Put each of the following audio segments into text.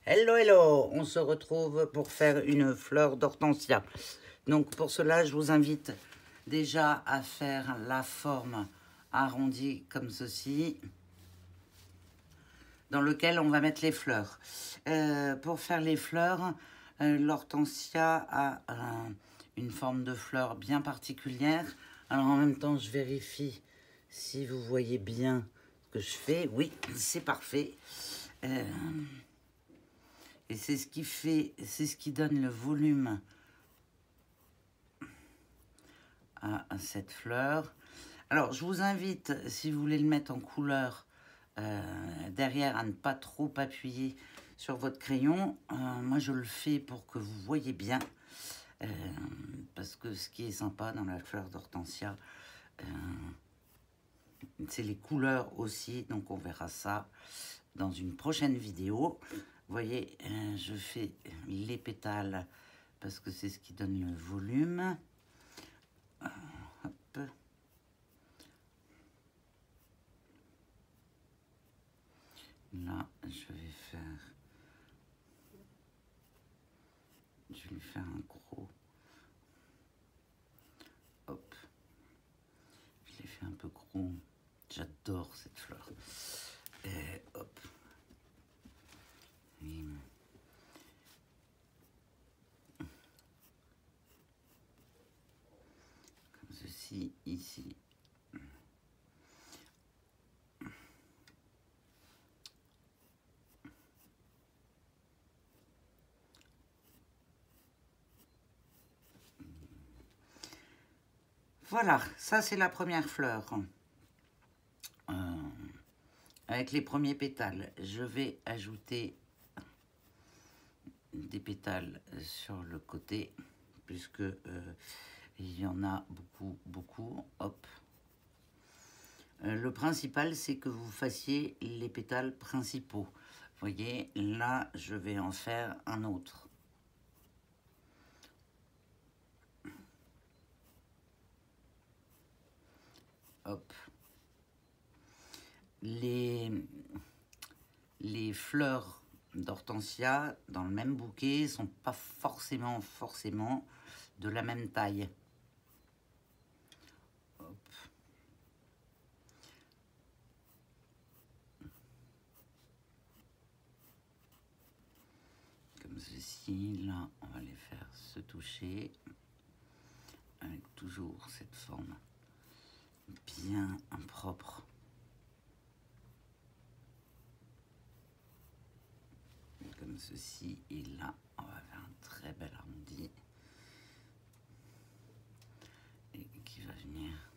Hello, hello! On se retrouve pour faire une fleur d'hortensia. Donc pour cela, je vous invite déjà à faire la forme arrondie comme ceci, dans lequel on va mettre les fleurs. Pour faire les fleurs, l'hortensia a une forme de fleur bien particulière. Alors en même temps, je vérifie si vous voyez bien ce que je fais. Oui, c'est parfait. Et c'est ce qui fait, c'est ce qui donne le volume à cette fleur. Alors, je vous invite, si vous voulez le mettre en couleur, derrière, à ne pas trop appuyer sur votre crayon. Moi, je le fais pour que vous voyez bien. Parce que ce qui est sympa dans la fleur d'hortensia, c'est les couleurs aussi. Donc, on verra ça dans une prochaine vidéo. Vous voyez, je fais les pétales parce que c'est ce qui donne le volume. Hop. Là, je vais lui faire un gros. Hop. Je l'ai fait un peu gros. J'adore cette fleur. Et hop. Et comme ceci, ici. Voilà, ça c'est la première fleur. Avec les premiers pétales, je vais ajouter des pétales sur le côté, puisque il y en a beaucoup. Hop. Le principal, c'est que vous fassiez les pétales principaux. Vous voyez, là, je vais en faire un autre. Hop. Les fleurs d'hortensia dans le même bouquet sont pas forcément de la même taille. Hop. Comme ceci, là, on va les faire se toucher avec toujours cette forme bien propre. Comme ceci, et là, on va faire un très bel arrondi. Et qui va venir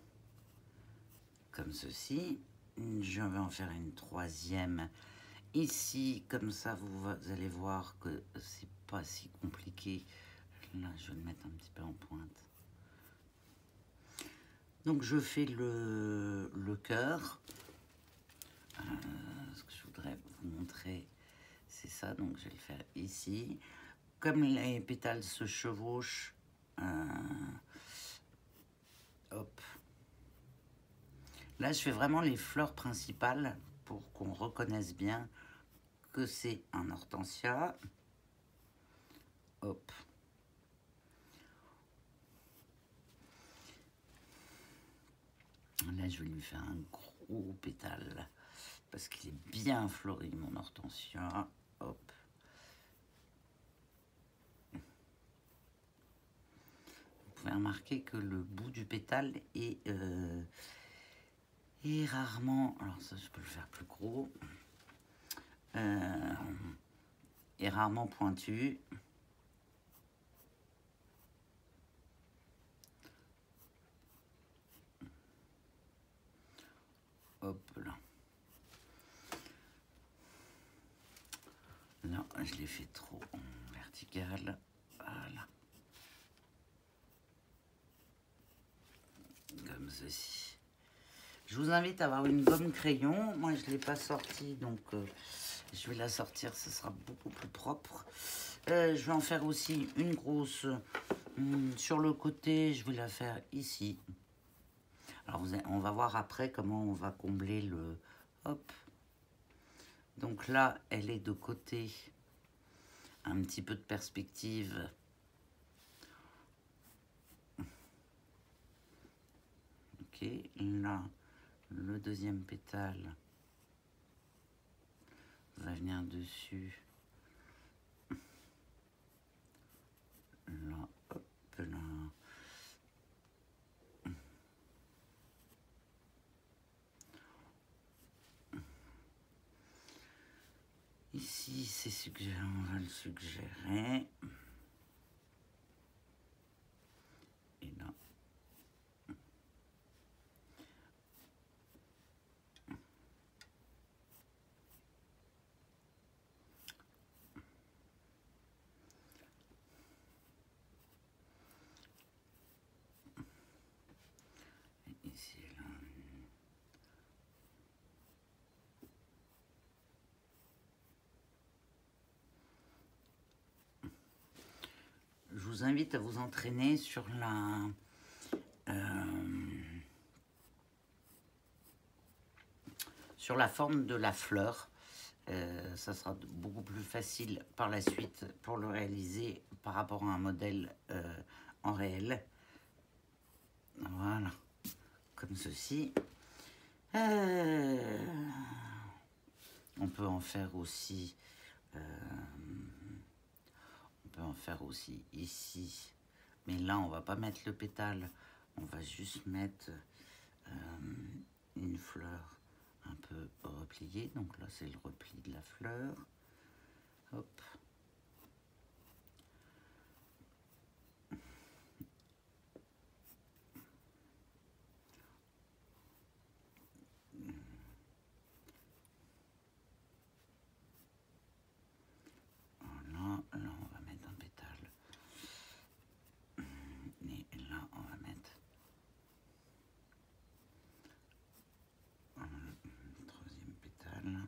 comme ceci. Je vais en faire une troisième ici, comme ça vous allez voir que c'est pas si compliqué. Là, je vais le mettre un petit peu en pointe. Donc je fais le cœur. Ce que je voudrais vous montrer, c'est ça. Donc je vais le faire ici. Comme les pétales se chevauchent, hop. Là, je fais vraiment les fleurs principales pour qu'on reconnaisse bien que c'est un hortensia. Hop. Là, je vais lui faire un gros pétale parce qu'il est bien fleuri, mon hortensia. Hop. Vous pouvez remarquer que le bout du pétale est rarement... Alors ça, je peux le faire plus gros. Est rarement pointu. Hop là. Là, je l'ai fait trop en vertical. Voilà. Comme ceci. Je vous invite à avoir une gomme crayon. Moi, je ne l'ai pas sortie, donc je vais la sortir. Ce sera beaucoup plus propre. Je vais en faire aussi une grosse sur le côté. Je vais la faire ici. Alors, on va voir après comment on va combler le... Hop. Donc là, elle est de côté. un petit peu de perspective. Ok, là, le deuxième pétale va venir dessus. Là, hop, là. Ici, c'est suggéré, on va le suggérer. Et là. Et ici, là. Je vous invite à vous entraîner sur la forme de la fleur. Ça sera beaucoup plus facile par la suite pour le réaliser par rapport à un modèle en réel. Voilà, comme ceci. On peut en faire aussi ici, mais là on va pas mettre le pétale, on va juste mettre une fleur un peu repliée. Donc là c'est le repli de la fleur. Hop. Voilà, là on va mettre un pétale. Et là on va mettre un troisième pétale.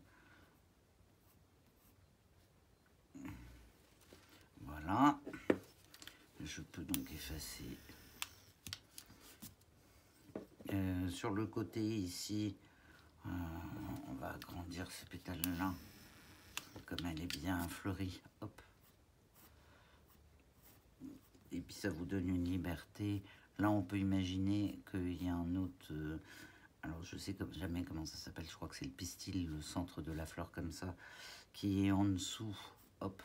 Voilà. Je peux donc effacer. Sur le côté ici, on va agrandir ce pétale-là, comme elle est bien fleurie. Hop. Et puis ça vous donne une liberté. Là, on peut imaginer qu'il y a un autre... alors, je sais jamais comment ça s'appelle. Je crois que c'est le pistil, le centre de la fleur comme ça, qui est en dessous. Hop.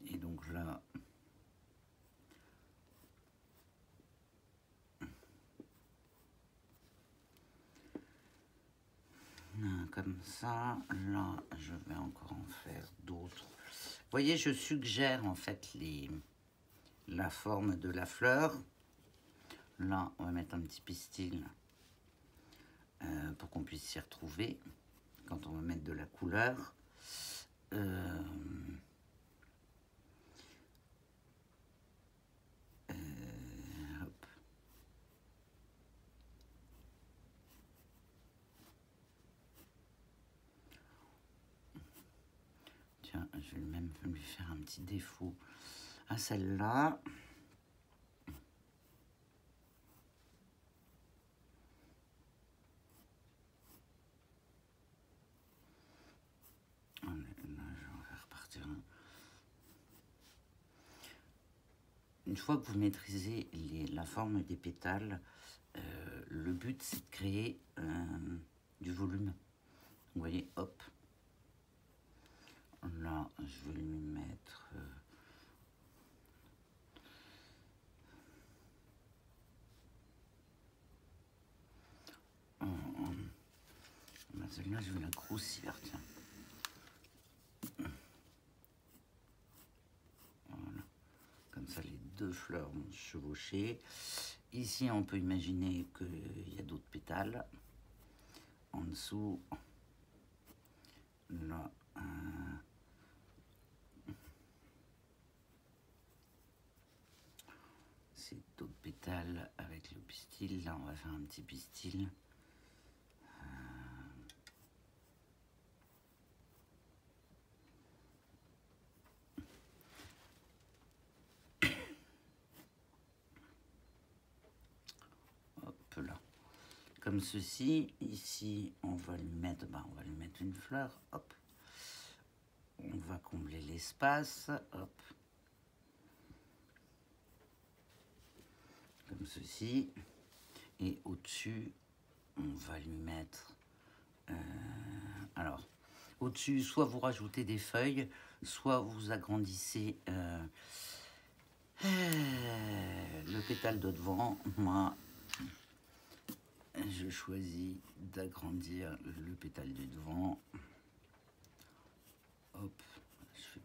Et donc là... comme ça, là, je vais encore en faire d'autres. Vous voyez, je suggère en fait la forme de la fleur. Là, on va mettre un petit pistil pour qu'on puisse s'y retrouver quand on va mettre de la couleur. Hop. Tiens, je vais même lui faire un petit défaut à celle-là. Là, je vais repartir. Une fois que vous maîtrisez la forme des pétales, le but c'est de créer du volume. Vous voyez, hop. Là, je vais lui mettre... celle-là, je vais la grossir, tiens. Voilà. Comme ça, les deux fleurs vont se chevaucher. Ici, on peut imaginer qu'il y a d'autres pétales. En dessous, là, c'est d'autres pétales avec le pistil. Là, on va faire un petit pistil. comme ceci. Ici, on va lui mettre une fleur. Hop. On va combler l'espace. Hop. Comme ceci. Et au-dessus, on va lui mettre... alors, au-dessus, soit vous rajoutez des feuilles, soit vous agrandissez le pétale de devant. Moi, je choisis d'agrandir le pétale du devant. Hop, je fais...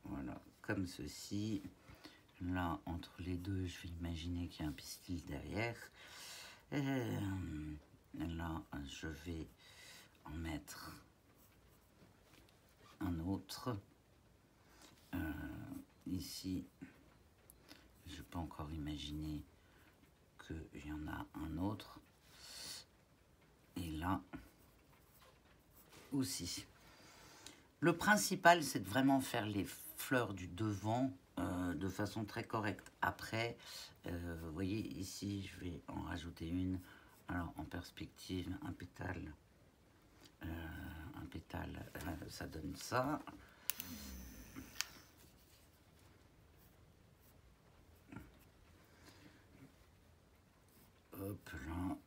voilà, comme ceci. Là, entre les deux, je vais imaginer qu'il y a un pistil derrière. Là, je vais en mettre un autre. Ici, je peux encore imaginer qu'il y en a un autre. Et là aussi. Le principal, c'est de vraiment faire les fleurs du devant de façon très correcte. Après, vous voyez ici, je vais en rajouter une. Alors, en perspective, un pétale, ça donne ça. Hop là.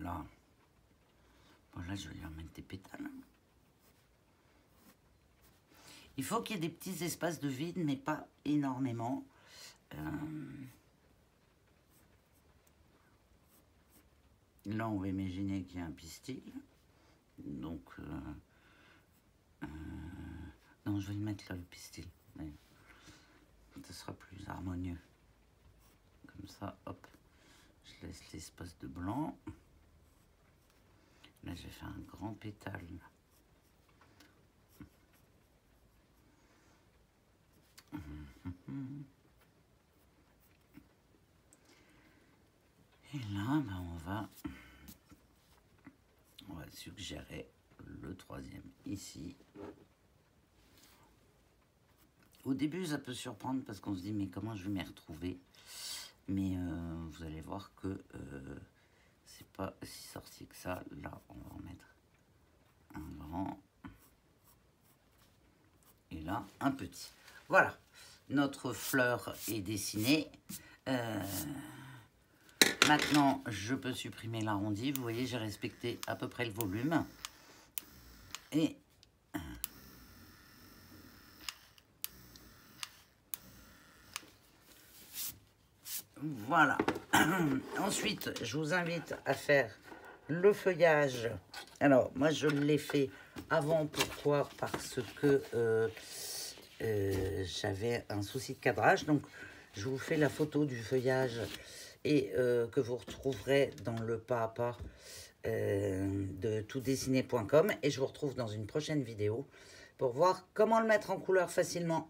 Là. Voilà, je vais lui remettre des pétales. Il faut qu'il y ait des petits espaces de vide, mais pas énormément. Là, on va imaginer qu'il y a un pistil. Donc, non, je vais le mettre là, le pistil. Mais ce sera plus harmonieux. Comme ça, hop. Je laisse l'espace de blanc. Là, j'ai fait un grand pétale. Et là, ben, on va suggérer le troisième ici. Au début, ça peut surprendre parce qu'on se dit, mais comment je vais m'y retrouver? Mais vous allez voir que c'est pas si sorcier que ça. Là, on va en mettre un grand. Et là, un petit. Voilà, notre fleur est dessinée. Maintenant, je peux supprimer l'arrondi. Vous voyez, j'ai respecté à peu près le volume. Et voilà. Ensuite, je vous invite à faire le feuillage. Alors, moi, je l'ai fait avant. Pourquoi? Parce que j'avais un souci de cadrage. Donc, je vous fais la photo du feuillage et que vous retrouverez dans le pas à pas de toutdessiner.com. Et je vous retrouve dans une prochaine vidéo pour voir comment le mettre en couleur facilement.